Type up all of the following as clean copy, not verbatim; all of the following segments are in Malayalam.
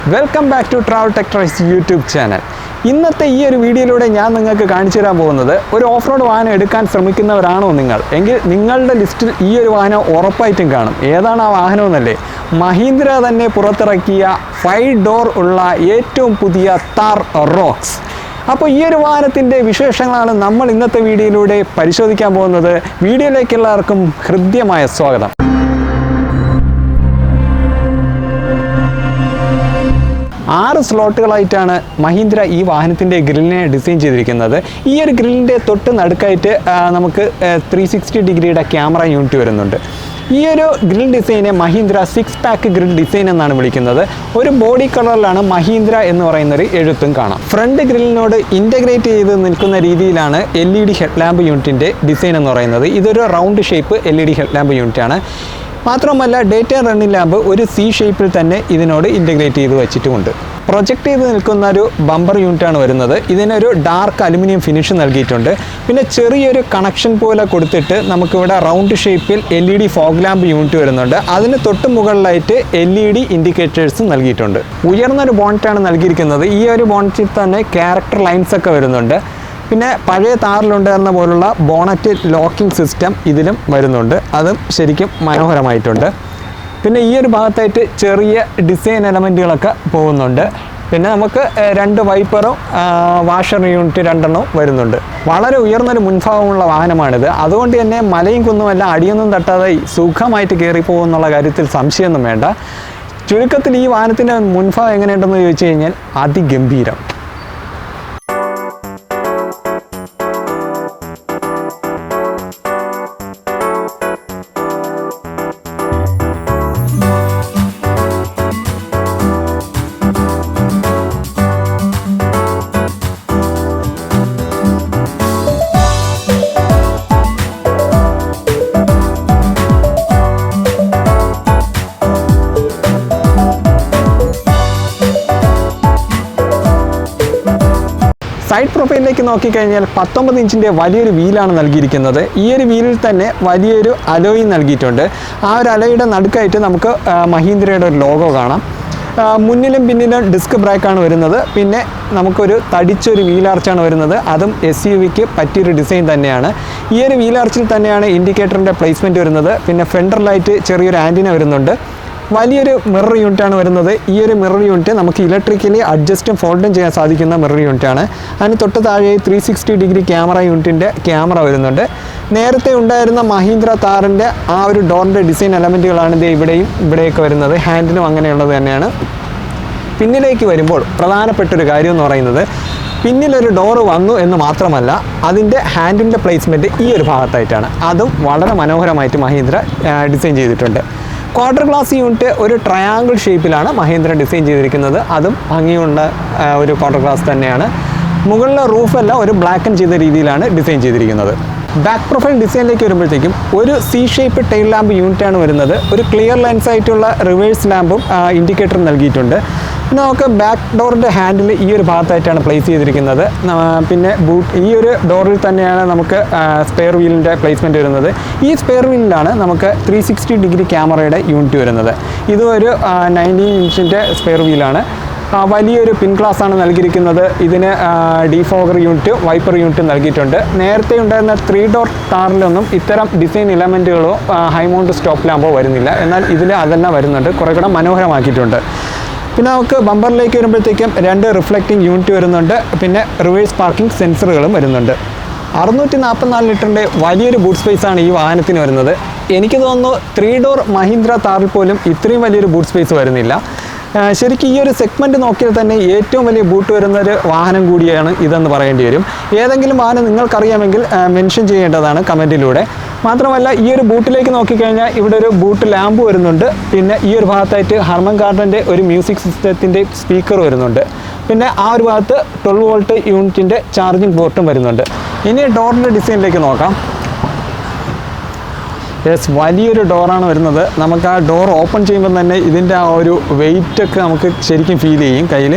Welcome back to travel tech tries YouTube channel. ഇന്നത്തെ ഈ ഒരു വീഡിയോയിലൂടെ ഞാൻ നിങ്ങൾക്ക് കാണിച്ചു തരാൻ പോകുന്നത് ഒരു ഓഫ് റോഡ് വാഹനം എടുക്കാൻ ശ്രമിക്കുന്നവരാണോ നിങ്ങൾ എങ്കിൽ നിങ്ങളുടെ ലിസ്റ്റിൽ ഈ ഒരു വാഹനം ഉറപ്പായിട്ടും കാണും. ഏതാണ് ആ വാഹനമെന്നല്ലേ? മഹീന്ദ്ര തന്നെ പുറത്തിറക്കിയ 5 ഡോർ ഉള്ള ഏറ്റവും പുതിയ താർ റോക്സ്. അപ്പോൾ ഈ ഒരു വാഹനത്തിൻ്റെ വിശേഷങ്ങളാണ് നമ്മൾ ഇന്നത്തെ വീഡിയോയിലൂടെ പരിശോധിക്കാൻ പോകുന്നത്. വീഡിയോയിലേക്ക് എല്ലാവർക്കും ഹൃദ്യമായ സ്വാഗതം. ആറ് സ്ലോട്ടുകളായിട്ടാണ് മഹീന്ദ്ര ഈ വാഹനത്തിൻ്റെ ഗ്രില്ലിനെ ഡിസൈൻ ചെയ്തിരിക്കുന്നത്. ഈ ഒരു ഗ്രില്ലിൻ്റെ തൊട്ട് നടുക്കായിട്ട് നമുക്ക് 360 ഡിഗ്രിയുടെ ക്യാമറ യൂണിറ്റ് വരുന്നുണ്ട്. ഈ ഒരു ഗ്രിൽ ഡിസൈനെ മഹീന്ദ്ര 6 പാക്ക് ഗ്രിൽ ഡിസൈൻ എന്നാണ് വിളിക്കുന്നത്. ഒരു ബോഡി കളറിലാണ് മഹീന്ദ്ര എന്ന് പറയുന്നൊരു എഴുത്തും കാണാം. ഫ്രണ്ട് ഗ്രില്ലിനോട് ഇൻ്റഗ്രേറ്റ് ചെയ്ത് നിൽക്കുന്ന രീതിയിലാണ് LED ഹെഡ് ലാമ്പ് യൂണിറ്റിൻ്റെ ഡിസൈൻ എന്ന് പറയുന്നത്. ഇതൊരു round shape LED head lamp യൂണിറ്റാണ്. മാത്രമല്ല ഡേ ടൈം റണ്ണിംഗ് ലാമ്പ് ഒരു C ഷേപ്പിൽ തന്നെ ഇതിനോട് ഇൻ്റഗ്രേറ്റ് ചെയ്ത് വെച്ചിട്ടുമുണ്ട്. പ്രൊജക്റ്റ് ചെയ്ത് നിൽക്കുന്ന ഒരു ബമ്പർ യൂണിറ്റാണ് വരുന്നത്. ഇതിനൊരു ഡാർക്ക് അലുമിനിയം ഫിനിഷ് നൽകിയിട്ടുണ്ട്. പിന്നെ ചെറിയൊരു കണക്ഷൻ പോലെ കൊടുത്തിട്ട് നമുക്കിവിടെ റൗണ്ട് ഷേപ്പിൽ LED ഫോഗ് ലാമ്പ് യൂണിറ്റ് വരുന്നുണ്ട്. അതിന് തൊട്ട് മുകളിലായിട്ട് LED ഇൻഡിക്കേറ്റേഴ്സും നൽകിയിട്ടുണ്ട്. ഉയർന്നൊരു ബോണറ്റാണ് നൽകിയിരിക്കുന്നത്. ഈ ഒരു ബോണറ്റിൽ തന്നെ ക്യാരക്ടർ ലൈൻസ് ഒക്കെ വരുന്നുണ്ട്. പിന്നെ പഴയ താറിലുണ്ടായിരുന്ന പോലുള്ള ബോണറ്റ് ലോക്കിംഗ് സിസ്റ്റം ഇതിലും വരുന്നുണ്ട്. അതും ശരിക്കും മനോഹരമായിട്ടുണ്ട്. പിന്നെ ഈ ഒരു ഭാഗത്തായിട്ട് ചെറിയ ഡിസൈൻ എലമെൻറ്റുകളൊക്കെ പോകുന്നുണ്ട്. പിന്നെ നമുക്ക് 2 വൈപ്പറും വാഷർ യൂണിറ്റ് 2 വരുന്നുണ്ട്. വളരെ ഉയർന്നൊരു മുൻഭാഗമുള്ള വാഹനമാണിത്. അതുകൊണ്ട് തന്നെ മലയും കുന്നുമെല്ലാം അടിയൊന്നും തട്ടാതെ സുഖമായിട്ട് കയറിപ്പോകുന്നുള്ള കാര്യത്തിൽ സംശയമൊന്നും വേണ്ട. ചുരുക്കത്തിൽ ഈ വാഹനത്തിൻ്റെ മുൻഭാഗം എങ്ങനെയുണ്ടെന്ന് ചോദിച്ചു കഴിഞ്ഞാൽ അതിഗംഭീരം. സൈഡ് പ്രൊഫൈലിലേക്ക് നോക്കിക്കഴിഞ്ഞാൽ 19 ഇഞ്ചിൻ്റെ വലിയൊരു വീലാണ് നൽകിയിരിക്കുന്നത്. ഈ ഒരു വീലിൽ തന്നെ വലിയൊരു അലോയും നൽകിയിട്ടുണ്ട്. ആ ഒരു അലോയുടെ നടുക്കായിട്ട് നമുക്ക് മഹീന്ദ്രയുടെ ഒരു ലോഗോ കാണാം. മുന്നിലും പിന്നിലും ഡിസ്ക് ബ്രേക്കാണ് വരുന്നത്. പിന്നെ നമുക്കൊരു തടിച്ചൊരു വീലാർച്ചാണ് വരുന്നത്. അതും SUVക്ക് പറ്റിയൊരു ഡിസൈൻ തന്നെയാണ്. ഈ ഒരു വീലാർച്ചിൽ തന്നെയാണ് ഇൻഡിക്കേറ്ററിൻ്റെ പ്ലേസ്മെൻറ്റ് വരുന്നത്. പിന്നെ ഫെൻഡർ ലൈറ്റ് ചെറിയൊരു ആൻറ്റിന വരുന്നുണ്ട്. വലിയൊരു മിറർ യൂണിറ്റാണ് വരുന്നത്. ഈ ഒരു മിറർ യൂണിറ്റ് നമുക്ക് ഇലക്ട്രിക്കലി അഡ്ജസ്റ്റും ഫോൾഡും ചെയ്യാൻ സാധിക്കുന്ന മിറർ യൂണിറ്റാണ്. അതിന് തൊട്ട് താഴെ 360 ഡിഗ്രി ക്യാമറ യൂണിറ്റിൻ്റെ ക്യാമറ വരുന്നുണ്ട്. നേരത്തെ ഉണ്ടായിരുന്ന മഹീന്ദ്ര താറിൻ്റെ ആ ഒരു ഡോറിൻ്റെ ഡിസൈൻ എലമെൻറ്റുകളാണ് ഇത് ഇവിടെയൊക്കെ വരുന്നത്. ഹാൻഡിലും അങ്ങനെയുള്ളത് തന്നെയാണ്. പിന്നിലേക്ക് വരുമ്പോൾ പ്രധാനപ്പെട്ടൊരു കാര്യം എന്ന് പറയുന്നത് പിന്നിലൊരു ഡോറ് വന്നു എന്ന് മാത്രമല്ല അതിൻ്റെ ഹാൻഡിലിൻ്റെ പ്ലേസ്മെൻറ്റ് ഈ ഒരു ഭാഗത്തായിട്ടാണ്. അതും വളരെ മനോഹരമായിട്ട് മഹീന്ദ്ര ഡിസൈൻ ചെയ്തിട്ടുണ്ട്. ക്വാർട്ടർ ഗ്ലാസ് യൂണിറ്റ് ഒരു ട്രയാങ്കിൾ ഷേപ്പിലാണ് മഹീന്ദ്ര ഡിസൈൻ ചെയ്തിരിക്കുന്നത്. അതും ഭംഗിയുള്ള ഒരു ക്വാർട്ടർ ഗ്ലാസ് തന്നെയാണ്. മുകളിലെ റൂഫെല്ലാം ഒരു ബ്ലാക്കൻ ചെയ്ത രീതിയിലാണ് ഡിസൈൻ ചെയ്തിരിക്കുന്നത്. ബാക്ക് പ്രൊഫൈൽ ഡിസൈനിലേക്ക് വരുമ്പോഴത്തേക്കും ഒരു C ഷേപ്പ് ടെയിൽ ലാമ്പ് യൂണിറ്റാണ് വരുന്നത്. ഒരു ക്ലിയർ ലെൻസ് ആയിട്ടുള്ള റിവേഴ്സ് ലാമ്പും ഇൻഡിക്കേറ്ററും നൽകിയിട്ടുണ്ട്. പിന്നെ നമുക്ക് ബാക്ക് ഡോറിൻ്റെ ഹാൻഡിൽ ഈ ഒരു ഭാഗത്തായിട്ടാണ് പ്ലേസ് ചെയ്തിരിക്കുന്നത്. പിന്നെ ഈ ഒരു ഡോറിൽ തന്നെയാണ് നമുക്ക് സ്പെയർ വീലിൻ്റെ പ്ലേസ്മെൻറ്റ് വരുന്നത്. ഈ സ്പെയർ വീലിലാണ് നമുക്ക് 360 ഡിഗ്രി ക്യാമറയുടെ യൂണിറ്റ് വരുന്നത്. ഇതും ഒരു 19 ഇഞ്ചിൻ്റെ സ്പെയർ വീലാണ്. വലിയൊരു പിൻ ഗ്ലാസ് ആണ് നൽകിയിരിക്കുന്നത്. ഇതിന് ഡിഫോഗർ യൂണിറ്റ് വൈപ്പർ യൂണിറ്റ് നൽകിയിട്ടുണ്ട്. നേരത്തെ ഉണ്ടായിരുന്ന 3 ഡോർ താറിലൊന്നും ഇത്തരം ഡിസൈൻ എലമെൻറ്റുകളോ ഹൈ മൗണ്ട് സ്റ്റോപ്പ് ലാമ്പോ വരുന്നില്ല. എന്നാൽ ഇതിൽ അതെല്ലാം വരുന്നുണ്ട്. കുറേ കൂടെ മനോഹരമാക്കിയിട്ടുണ്ട്. പിന്നെ നമുക്ക് ബമ്പറിലേക്ക് വരുമ്പോഴത്തേക്കും 2 റിഫ്ലക്റ്റിംഗ് യൂണിറ്റ് വരുന്നുണ്ട്. പിന്നെ റിവേഴ്സ് പാർക്കിംഗ് സെൻസറുകളും വരുന്നുണ്ട്. 644 ലിറ്ററിൻ്റെ വലിയൊരു ബൂട്ട് സ്പേസാണ് ഈ വാഹനത്തിന് വരുന്നത്. എനിക്ക് തോന്നുന്നു 3 ഡോർ മഹീന്ദ്ര താറിൽ പോലും ഇത്രയും വലിയൊരു ബൂട്ട് സ്പേസ് വരുന്നില്ല. ശരിക്കും ഈ ഒരു സെഗ്മെൻറ്റ് നോക്കിയാൽ തന്നെ ഏറ്റവും വലിയ ബൂട്ട് വരുന്നൊരു വാഹനം കൂടിയാണ് ഇതെന്ന് പറയേണ്ടി വരും. ഏതെങ്കിലും വാഹനം നിങ്ങൾക്കറിയാമെങ്കിൽ മെൻഷൻ ചെയ്യേണ്ടതാണ് കമൻറ്റിലൂടെ. മാത്രമല്ല ഈ ഒരു ബൂട്ടിലേക്ക് നോക്കിക്കഴിഞ്ഞാൽ ഇവിടെ ഒരു ബൂട്ട് ലാമ്പ് വരുന്നുണ്ട്. പിന്നെ ഈ ഒരു ഭാഗത്തായിട്ട് ഹർമൻ കാർഡൻ്റെ ഒരു മ്യൂസിക് സിസ്റ്റത്തിൻ്റെ സ്പീക്കർ വരുന്നുണ്ട്. പിന്നെ ആ ഒരു ഭാഗത്ത് 12 വോൾട്ട് യൂണിറ്റിൻ്റെ ചാർജിങ് പോർട്ടും വരുന്നുണ്ട്. ഇനി ഡോറിൻ്റെ ഡിസൈനിലേക്ക് നോക്കാം. യെസ്, വലിയൊരു ഡോറാണ് വരുന്നത്. നമുക്ക് ആ ഡോർ ഓപ്പൺ ചെയ്യുമ്പോൾ തന്നെ ഇതിൻ്റെ ആ ഒരു വെയിറ്റൊക്കെ നമുക്ക് ശരിക്കും ഫീൽ ചെയ്യും കയ്യിൽ.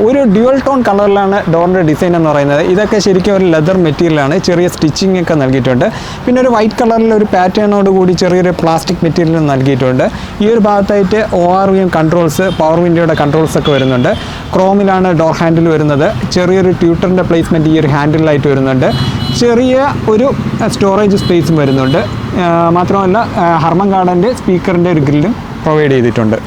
ഒരു ഡ്യുവൽ ടോൺ കളറിലാണ് ഡോറിൻ്റെ ഡിസൈൻ എന്ന് പറയുന്നത്. ഇതൊക്കെ ശരിക്കും ഒരു ലെതർ മെറ്റീരിയലാണ്, ചെറിയ സ്റ്റിച്ചിങ് ഒക്കെ നൽകിയിട്ടുണ്ട്. പിന്നെ ഒരു വൈറ്റ് കളറിൽ ഒരു പാറ്റേണോട് കൂടി ചെറിയൊരു പ്ലാസ്റ്റിക് മെറ്റീരിയൽ നൽകിയിട്ടുണ്ട്. ഈ ഒരു ഭാഗത്തായിട്ട് ORVM കൺട്രോൾസ്, പവർ വിൻഡോയുടെ കൺട്രോൾസ് ഒക്കെ വരുന്നുണ്ട്. ക്രോമിലാണ് ഡോർ ഹാൻഡിൽ വരുന്നത്. ചെറിയൊരു ട്യൂട്ടറിൻ്റെ പ്ലേസ്മെൻറ്റ് ഈ ഒരു ഹാൻഡിലായിട്ട് വരുന്നുണ്ട്. ചെറിയ ഒരു സ്റ്റോറേജ് സ്പേസും വരുന്നുണ്ട്. മാത്രമല്ല ഹർമൻ ഗാർഡൻ്റെ സ്പീക്കറിൻ്റെ ഒരു ഗ്രില്ലും പ്രൊവൈഡ് ചെയ്തിട്ടുണ്ട്.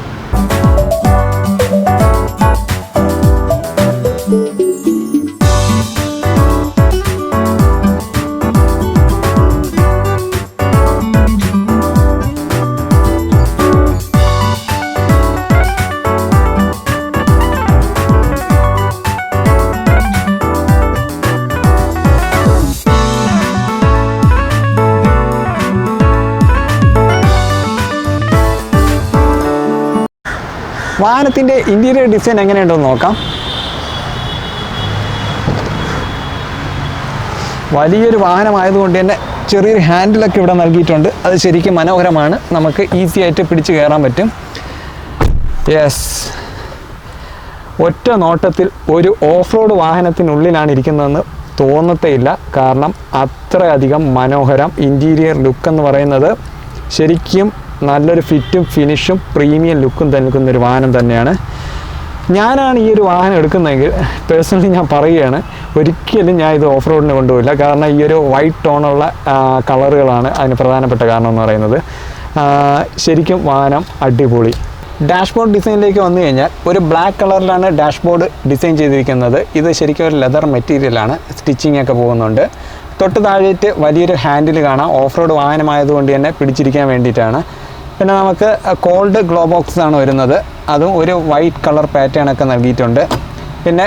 വാഹനത്തിൻ്റെ ഇൻറ്റീരിയർ ഡിസൈൻ എങ്ങനെയുണ്ടെന്ന് നോക്കാം. വലിയൊരു വാഹനമായതുകൊണ്ട് തന്നെ ചെറിയൊരു ഹാൻഡിലൊക്കെ ഇവിടെ നൽകിയിട്ടുണ്ട്. അത് ശരിക്കും മനോഹരമാണ്. നമുക്ക് ഈസി ആയിട്ട് പിടിച്ച് കയറാൻ പറ്റും. യെസ്, ഒറ്റ നോട്ടത്തിൽ ഒരു ഓഫ് റോഡ് വാഹനത്തിനുള്ളിലാണ് ഇരിക്കുന്നതെന്ന് തോന്നത്തേയില്ല. കാരണം അത്രയധികം മനോഹരം ഇൻറ്റീരിയർ ലുക്ക് എന്ന് പറയുന്നത് ശരിക്കും നല്ലൊരു ഫിറ്റും ഫിനിഷും പ്രീമിയം ലുക്കും നൽകുന്നൊരു വാഹനം തന്നെയാണ്. ഞാനാണ് ഈ ഒരു വാഹനം എടുക്കുന്നതെങ്കിൽ പേഴ്സണലി ഞാൻ പറയുകയാണ്, ഒരിക്കലും ഞാൻ ഇത് ഓഫ് റോഡിന് കൊണ്ടുപോയില്ല. കാരണം ഈ ഒരു വൈറ്റ് ടോണുള്ള കളറുകളാണ് അതിന് പ്രധാനപ്പെട്ട കാരണം എന്ന് പറയുന്നത്. ശരിക്കും വാഹനം അടിപൊളി. ഡാഷ്ബോർഡ് ഡിസൈനിലേക്ക് വന്നു കഴിഞ്ഞാൽ ഒരു ബ്ലാക്ക് കളറിലാണ് ഡാഷ്ബോർഡ് ഡിസൈൻ ചെയ്തിരിക്കുന്നത്. ഇത് ശരിക്കും ഒരു ലെതർ മെറ്റീരിയലാണ്. സ്റ്റിച്ചിങ് ഒക്കെ പോകുന്നുണ്ട്. തൊട്ട് താഴേറ്റ് വലിയൊരു ഹാൻഡിൽ കാണാം. ഓഫ് റോഡ് വാഹനമായതുകൊണ്ട് തന്നെ പിടിച്ചിരിക്കാൻ വേണ്ടിയിട്ടാണ്. പിന്നെ നമുക്ക് കോൾഡ് ഗ്ലോ ബോക്സ് ആണ് വരുന്നത്. അതും ഒരു വൈറ്റ് കളർ പാറ്റേൺ ഒക്കെ നൽകിയിട്ടുണ്ട്. പിന്നെ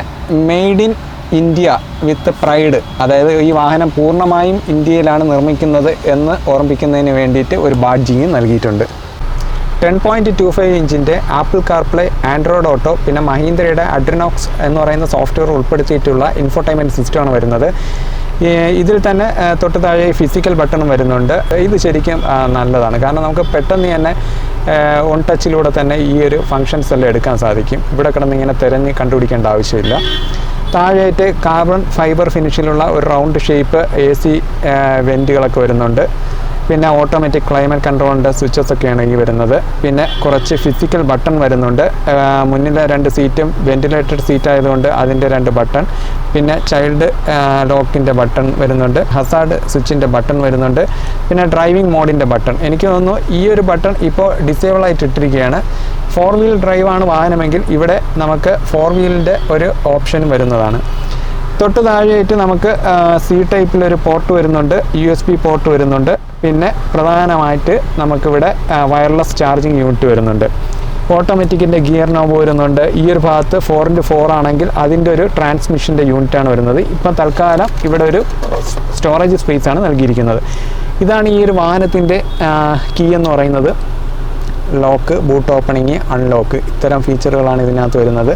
made in India with pride, അതായത് ഈ വാഹനം പൂർണ്ണമായും ഇന്ത്യയിലാണ് നിർമ്മിക്കുന്നത് എന്ന് ഓർമ്മിപ്പിക്കുന്നതിന് വേണ്ടിയിട്ട് ഒരു ബാഡ്ജിങ് നൽകിയിട്ടുണ്ട്. 10.25 ഇഞ്ചിൻ്റെ ആപ്പിൾ കാർപ്ലേ, ആൻഡ്രോയിഡ് ഓട്ടോ, പിന്നെ മഹീന്ദ്രയുടെ അഡ്രിനോക്സ് എന്ന് പറയുന്ന സോഫ്റ്റ്വെയർ ഉൾപ്പെടുത്തിയിട്ടുള്ള ഇൻഫോർടൈൻമെൻറ്റ് സിസ്റ്റമാണ് വരുന്നത്. ഇതിൽ തന്നെ തൊട്ട് താഴെ ഫിസിക്കൽ ബട്ടണും വരുന്നുണ്ട്. ഇത് ശരിക്കും നല്ലതാണ്. കാരണം നമുക്ക് പെട്ടെന്ന് തന്നെ ഓൺ ടച്ചിലൂടെ തന്നെ ഈ ഒരു ഫങ്ഷൻസ് എല്ലാം എടുക്കാൻ സാധിക്കും. ഇവിടെ കിടന്ന് ഇങ്ങനെ തിരഞ്ഞ് കണ്ടുപിടിക്കേണ്ട ആവശ്യമില്ല. താഴെയായിട്ട് കാർബൺ ഫൈബർ ഫിനിഷിലുള്ള ഒരു റൗണ്ട് ഷേപ്പ് AC വെൻറ്റുകളൊക്കെ വരുന്നുണ്ട്. പിന്നെ ഓട്ടോമാറ്റിക് ക്ലൈമറ്റ് കൺട്രോളിൻ്റെ സ്വിച്ചസ് ഒക്കെയാണ് ഈ വരുന്നത്. പിന്നെ കുറച്ച് ഫിസിക്കൽ ബട്ടൺ വരുന്നുണ്ട്. മുന്നിലെ 2 സീറ്റും വെൻറ്റിലേറ്റഡ് സീറ്റ് ആയതുകൊണ്ട് അതിൻ്റെ 2 ബട്ടൺ, പിന്നെ ചൈൽഡ് ലോക്കിൻ്റെ ബട്ടൺ വരുന്നുണ്ട്, ഹസാർഡ് സ്വിച്ചിൻ്റെ ബട്ടൺ വരുന്നുണ്ട്, പിന്നെ ഡ്രൈവിംഗ് മോഡിൻ്റെ ബട്ടൺ. എനിക്ക് തോന്നുന്നു ഈ ഒരു ബട്ടൺ ഇപ്പോൾ ഡിസേബിൾ ആയിട്ട് ഇട്ടിരിക്കുകയാണ്. 4 വീൽ ഡ്രൈവാണ് വാഹനമെങ്കിൽ ഇവിടെ നമുക്ക് 4 വീലിൻ്റെ ഒരു ഓപ്ഷനും വരുന്നതാണ്. തൊട്ട് താഴെയായിട്ട് നമുക്ക് C ടൈപ്പിലൊരു പോർട്ട് വരുന്നുണ്ട്, USB പോർട്ട് വരുന്നുണ്ട്. പിന്നെ പ്രധാനമായിട്ട് നമുക്കിവിടെ വയർലെസ് ചാർജിങ് യൂണിറ്റ് വരുന്നുണ്ട്. ഓട്ടോമാറ്റിക്കിൻ്റെ ഗിയർ നോബ് വരുന്നുണ്ട്. ഈ ഒരു ഭാഗത്ത് 4x4 ആണെങ്കിൽ അതിൻ്റെ ഒരു ട്രാൻസ്മിഷൻ്റെ യൂണിറ്റാണ് വരുന്നത്. ഇപ്പം തൽക്കാലം ഇവിടെ ഒരു സ്റ്റോറേജ് സ്പേസാണ് നൽകിയിരിക്കുന്നത്. ഇതാണ് ഈ ഒരു വാഹനത്തിൻ്റെ കീ എന്ന് പറയുന്നത്. ലോക്ക്, ബൂട്ട് ഓപ്പണിങ്, അൺലോക്ക്, ഇത്തരം ഫീച്ചറുകളാണ് ഇതിനകത്ത് വരുന്നത്.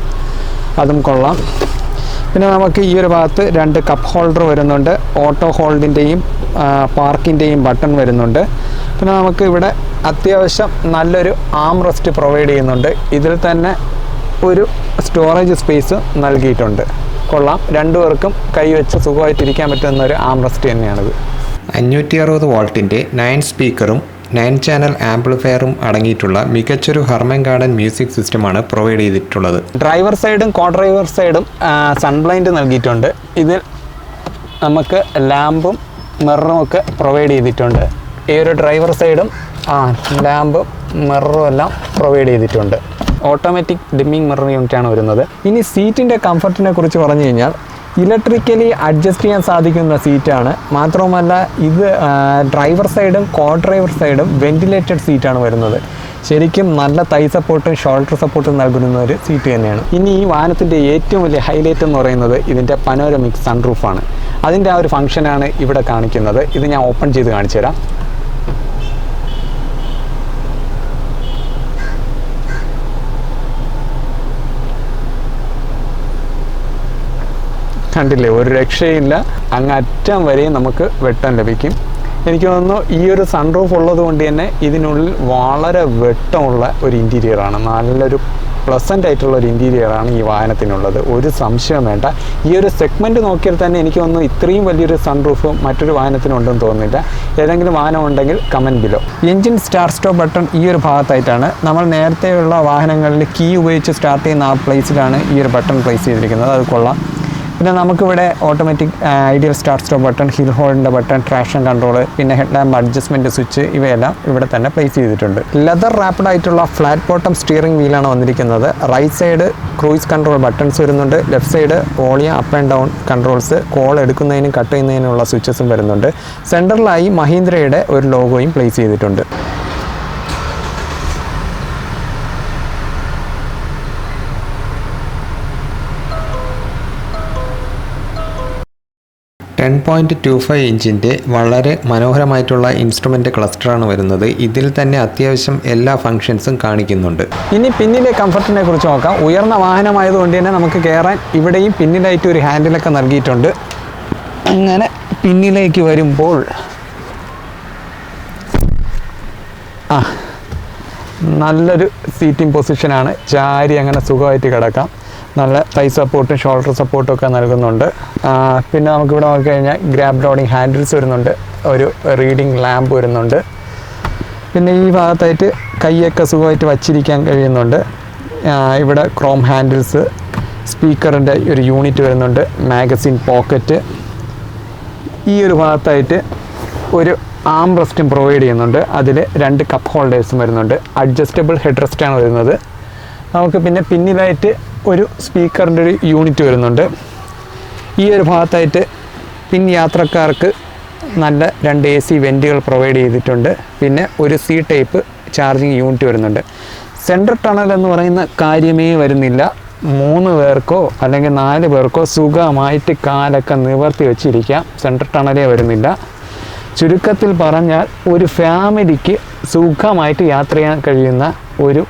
അതും കൊള്ളാം. പിന്നെ നമുക്ക് ഈ ഒരു ഭാഗത്ത് 2 കപ്പ് ഹോൾഡർ വരുന്നുണ്ട്. ഓട്ടോ ഹോൾഡിൻ്റെയും പാർക്കിൻ്റെയും ബട്ടൺ വരുന്നുണ്ട്. പിന്നെ നമുക്ക് ഇവിടെ അത്യാവശ്യം നല്ലൊരു ആം റെസ്റ്റ് പ്രൊവൈഡ് ചെയ്യുന്നുണ്ട്. ഇതിൽ തന്നെ ഒരു സ്റ്റോറേജ് സ്പേസ് നൽകിയിട്ടുണ്ട്. കൊള്ളാം. 2 പേർക്കും കൈവച്ച് സുഖമായിട്ടിരിക്കാൻ പറ്റുന്ന ഒരു ആം റെസ്റ്റ് തന്നെയാണിത്. 560 വോൾട്ടിൻ്റെ 9 സ്പീക്കറും 9 ചാനൽ ആംപ്ലിഫയറും അടങ്ങിയിട്ടുള്ള മികച്ചൊരു ഹർമൻ ഗാർഡൻ മ്യൂസിക് സിസ്റ്റമാണ് പ്രൊവൈഡ് ചെയ്തിട്ടുള്ളത്. ഡ്രൈവർ സൈഡും കോ ഡ്രൈവർ സൈഡും സൺബ്ലൈൻഡ് നൽകിയിട്ടുണ്ട്. ഇതിൽ നമുക്ക് ലാമ്പും മിററും ഒക്കെ പ്രൊവൈഡ് ചെയ്തിട്ടുണ്ട്. ഈ ഒരു ഡ്രൈവർ സൈഡും ലാമ്പും മിററും എല്ലാം പ്രൊവൈഡ് ചെയ്തിട്ടുണ്ട്. ഓട്ടോമാറ്റിക് ഡിമ്മിങ് മിറർ യൂണിറ്റാണ് വരുന്നത്. ഇനി സീറ്റിൻ്റെ കംഫർട്ടിനെ കുറിച്ച് പറഞ്ഞു കഴിഞ്ഞാൽ ഇലക്ട്രിക്കലി അഡ്ജസ്റ്റ് ചെയ്യാൻ സാധിക്കുന്ന സീറ്റാണ്. മാത്രവുമല്ല ഇത് ഡ്രൈവർ സൈഡും കോ ഡ്രൈവർ സൈഡും വെൻറ്റിലേറ്റഡ് സീറ്റാണ് വരുന്നത്. ശരിക്കും നല്ല തൈ സപ്പോർട്ടും ഷോൾഡർ സപ്പോർട്ടും നൽകുന്ന ഒരു സീറ്റ് തന്നെയാണ്. ഇനി ഈ വാഹനത്തിൻ്റെ ഏറ്റവും വലിയ ഹൈലൈറ്റ് എന്ന് പറയുന്നത് ഇതിൻ്റെ പനോരമിക് സൺറൂഫാണ്. അതിൻ്റെ ആ ഒരു ഫംഗ്ഷനാണ് ഇവിടെ കാണിക്കുന്നത്. ഇത് ഞാൻ ഓപ്പൺ ചെയ്ത് കാണിച്ചു തരാം. കണ്ടില്ലേ, ഒരു രക്ഷയില്ല. അങ്ങ് അറ്റം വരെയും നമുക്ക് വെട്ടം ലഭിക്കും. എനിക്ക് തോന്നുന്നു ഈ ഒരു സൺറൂഫ് ഉള്ളത് കൊണ്ട് തന്നെ ഇതിനുള്ളിൽ വളരെ വെട്ടമുള്ള ഒരു ഇൻറ്റീരിയറാണ്. നല്ലൊരു പ്ലസൻ്റ് ആയിട്ടുള്ള ഒരു ഇൻറ്റീരിയറാണ് ഈ വാഹനത്തിനുള്ളത്, ഒരു സംശയം വേണ്ട. ഈ ഒരു സെഗ്മെൻറ്റ് നോക്കിയാൽ തന്നെ എനിക്ക് തോന്നുന്നു ഇത്രയും വലിയൊരു സൺറൂഫ് മറ്റൊരു വാഹനത്തിനുണ്ടെന്ന് തോന്നുന്നില്ല. ഏതെങ്കിലും വാഹനം ഉണ്ടെങ്കിൽ comment below. Engine start stop button ഈ ഒരു ഭാഗത്തായിട്ടാണ്. നമ്മൾ നേരത്തെയുള്ള വാഹനങ്ങളിൽ കീ ഉപയോഗിച്ച് സ്റ്റാർട്ട് ചെയ്യുന്ന ആ പ്ലേസിലാണ് ഈ ഒരു ബട്ടൺ പ്ലേസ് ചെയ്തിരിക്കുന്നത്. അത് കൊള്ളാം. പിന്നെ നമുക്കിവിടെ automatic ideal start stop button, hill ഹോൾഡിൻ്റെ ബട്ടൺ, ട്രാക്ഷൻ കൺട്രോൾ, പിന്നെ ഹെഡ് ലാമ്പ് അഡ്ജസ്റ്റ്മെൻറ്റ് സ്വിച്ച് ഇവയെല്ലാം ഇവിടെ തന്നെ പ്ലേസ് ചെയ്തിട്ടുണ്ട്. ലെതർ റാപ്പിഡ് ആയിട്ടുള്ള ഫ്ലാറ്റ് ബോട്ടം സ്റ്റിയറിംഗ് വീലാണ് വന്നിരിക്കുന്നത്. Right side cruise control buttons വരുന്നുണ്ട്. Left side volume up and down controls, call എടുക്കുന്നതിനും കട്ട് ചെയ്യുന്നതിനുള്ള സ്വിച്ചസും വരുന്നുണ്ട്. സെൻറ്ററിലായി മഹീന്ദ്രയുടെ ഒരു ലോഗോയും പ്ലേസ് ചെയ്തിട്ടുണ്ട്. ഇഞ്ചിൻ്റെ വളരെ മനോഹരമായിട്ടുള്ള ഇൻസ്ട്രുമെൻ്റ് ക്ലസ്റ്ററാണ് വരുന്നത്. ഇതിൽ തന്നെ അത്യാവശ്യം എല്ലാ ഫങ്ഷൻസും കാണിക്കുന്നുണ്ട്. ഇനി പിന്നിലെ കംഫർട്ടിനെ കുറിച്ച് നോക്കാം. ഉയർന്ന വാഹനമായതുകൊണ്ട് തന്നെ നമുക്ക് കയറാൻ ഇവിടെയും പിന്നിലായിട്ട് ഒരു ഹാൻഡിലൊക്കെ നൽകിയിട്ടുണ്ട്. അങ്ങനെ പിന്നിലേക്ക് വരുമ്പോൾ നല്ലൊരു സീറ്റിംഗ് പൊസിഷനാണ്. ചാരി അങ്ങനെ സുഖമായിട്ട് കിടക്കാം. നല്ല തൈ സപ്പോർട്ടും ഷോൾഡർ സപ്പോർട്ടും ഒക്കെ നൽകുന്നുണ്ട്. പിന്നെ നമുക്കിവിടെ നോക്കിക്കഴിഞ്ഞാൽ ഗ്രാബ് ലോഡിങ് ഹാൻഡിൽസ് വരുന്നുണ്ട്. ഒരു റീഡിങ് ലാമ്പ് വരുന്നുണ്ട്. പിന്നെ ഈ ഭാഗത്തായിട്ട് കൈയൊക്കെ സുഖമായിട്ട് വച്ചിരിക്കാൻ കഴിയുന്നുണ്ട്. ഇവിടെ ക്രോം ഹാൻഡിൽസ്, സ്പീക്കറിൻ്റെ ഒരു യൂണിറ്റ് വരുന്നുണ്ട്, മാഗസിൻ പോക്കറ്റ്. ഈ ഒരു ഭാഗത്തായിട്ട് ഒരു ആം റെസ്റ്റും പ്രൊവൈഡ് ചെയ്യുന്നുണ്ട്. അതിൽ 2 കപ്പ് ഹോൾഡേഴ്സും വരുന്നുണ്ട്. അഡ്ജസ്റ്റബിൾ ഹെഡ് റെസ്റ്റാണ് വരുന്നത്. നമുക്ക് പിന്നെ പിന്നിലായിട്ട് ഒരു സ്പീക്കറിൻ്റെ ഒരു യൂണിറ്റ് വരുന്നുണ്ട്. ഈ ഒരു ഭാഗത്തായിട്ട് യാത്രക്കാർക്ക് നല്ല 2 AC വെൻറ്റുകൾ പ്രൊവൈഡ് ചെയ്തിട്ടുണ്ട്. പിന്നെ ഒരു C ടൈപ്പ് ചാർജിങ് യൂണിറ്റ് വരുന്നുണ്ട്. സെൻട്രൽ ടണൽ എന്ന് പറയുന്ന കാര്യമേ വരുന്നില്ല. 3 പേർക്കോ അല്ലെങ്കിൽ 4 പേർക്കോ സുഖമായിട്ട് കാലൊക്കെ നിവർത്തി വെച്ചിരിക്കാം. സെൻട്രൽ ടണലേ വരുന്നില്ല. ചുരുക്കത്തിൽ പറഞ്ഞാൽ ഒരു ഫാമിലിക്ക് സുഖമായിട്ട് യാത്ര ചെയ്യാൻ കഴിയുന്ന ഒരു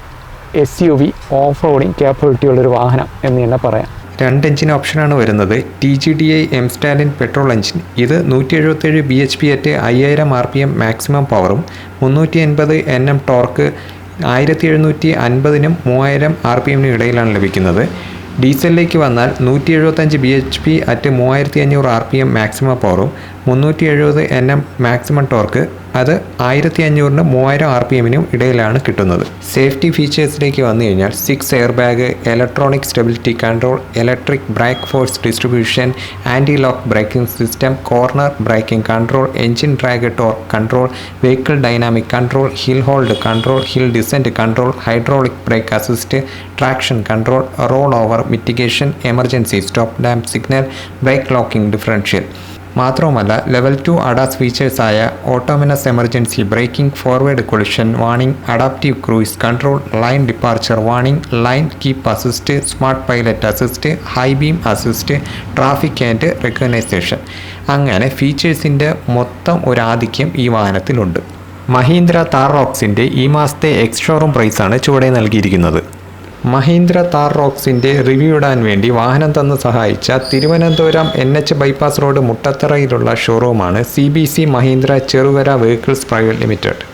SUV ഓഫ് റോഡിങ് ക്യാപ്പബിലിറ്റി ഉള്ളൊരു വാഹനം എന്ന് തന്നെ പറയാം. 2 എഞ്ചിൻ ഓപ്ഷനാണ് വരുന്നത്. TGDI M Stalin petrol engine. ഇത് 177 bhp അറ്റ് 5000 RPM മാക്സിമം പവറും 380 Nm ടോർക്ക് 1750നും 3000 RPMനും ഇടയിലാണ് ലഭിക്കുന്നത്. ഡീസലിലേക്ക് വന്നാൽ 175 bhp അറ്റ് 3500 RPM മാക്സിമം പവറും 370 Nm മാക്സിമം ടോർക്ക്, അത് 1500നും 3000 RPMനും ഇടയിലാണ് കിട്ടുന്നത്. സേഫ്റ്റി ഫീച്ചേഴ്സിലേക്ക് വന്നു കഴിഞ്ഞാൽ 6 air bag, electronic stability control, electric brake force distribution, anti lock braking system, corner braking control, engine drag torque control, vehicle dynamic control, hill hold control, hill descent control, hydraulic brake assist, traction control, roll over mitigation, emergency stop lamp signal, brake locking differential. മാത്രവുമല്ല ലെവൽ 2 അഡാസ് ഫീച്ചേഴ്സായ autonomous emergency braking, forward collision warning, adaptive cruise control, lane departure warning, lane keep assist, smart pilot assist, high beam assist, traffic and recognition, അങ്ങനെ ഫീച്ചേഴ്സിൻ്റെ മൊത്തം ഒരു ആധിക്യം ഈ വാഹനത്തിലുണ്ട്. മഹീന്ദ്ര താർ റോക്സിൻ്റെ ഈ മാസത്തെ എക്സ് ഷോറൂം പ്രൈസാണ് ചുവടെ നൽകിയിരിക്കുന്നത്. മഹീന്ദ്ര താർ റോക്സിൻ്റെ റിവ്യൂ ഇടാൻ വേണ്ടി വാഹനം തന്ന് സഹായിച്ച തിരുവനന്തപുരം NH ബൈപ്പാസ് റോഡ് മുട്ടത്തറയിലുള്ള ഷോറൂമാണ് CBC Mahindra Cherukara vehicles private limited.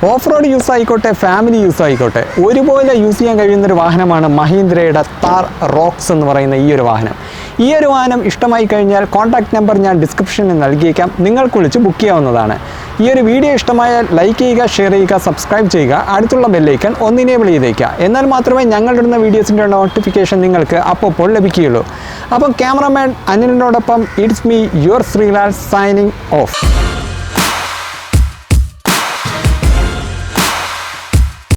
Off road use ആയിക്കോട്ടെ, ഫാമിലി യൂസ് ആയിക്കോട്ടെ, ഒരുപോലെ യൂസ് ചെയ്യാൻ കഴിയുന്നൊരു വാഹനമാണ് മഹീന്ദ്രയുടെ താർ റോക്സ് എന്ന് പറയുന്ന ഈ ഒരു വാഹനം. ഈ ഒരു വാഹനം ഇഷ്ടമായി കഴിഞ്ഞാൽ കോൺടാക്റ്റ് നമ്പർ ഞാൻ ഡിസ്ക്രിപ്ഷനിൽ നൽകിയേക്കാം, നിങ്ങൾക്ക് വിളിച്ച് ബുക്ക് ചെയ്യാവുന്നതാണ്. ഈ ഒരു വീഡിയോ ഇഷ്ടമായാൽ ലൈക്ക് ചെയ്യുക, ഷെയർ ചെയ്യുക, സബ്സ്ക്രൈബ് ചെയ്യുക, അടുത്തുള്ള ബെല്ലൈക്കൺ ഒന്ന് ഇനേബിൾ ചെയ്തേക്കുക. എന്നാൽ മാത്രമേ ഞങ്ങളിടുന്ന വീഡിയോസിൻ്റെ നോട്ടിഫിക്കേഷൻ നിങ്ങൾക്ക് അപ്പോൾ ലഭിക്കുകയുള്ളൂ. അപ്പം ക്യാമറമാൻ അനിലിനോടൊപ്പം it's me your Sreelal signing of.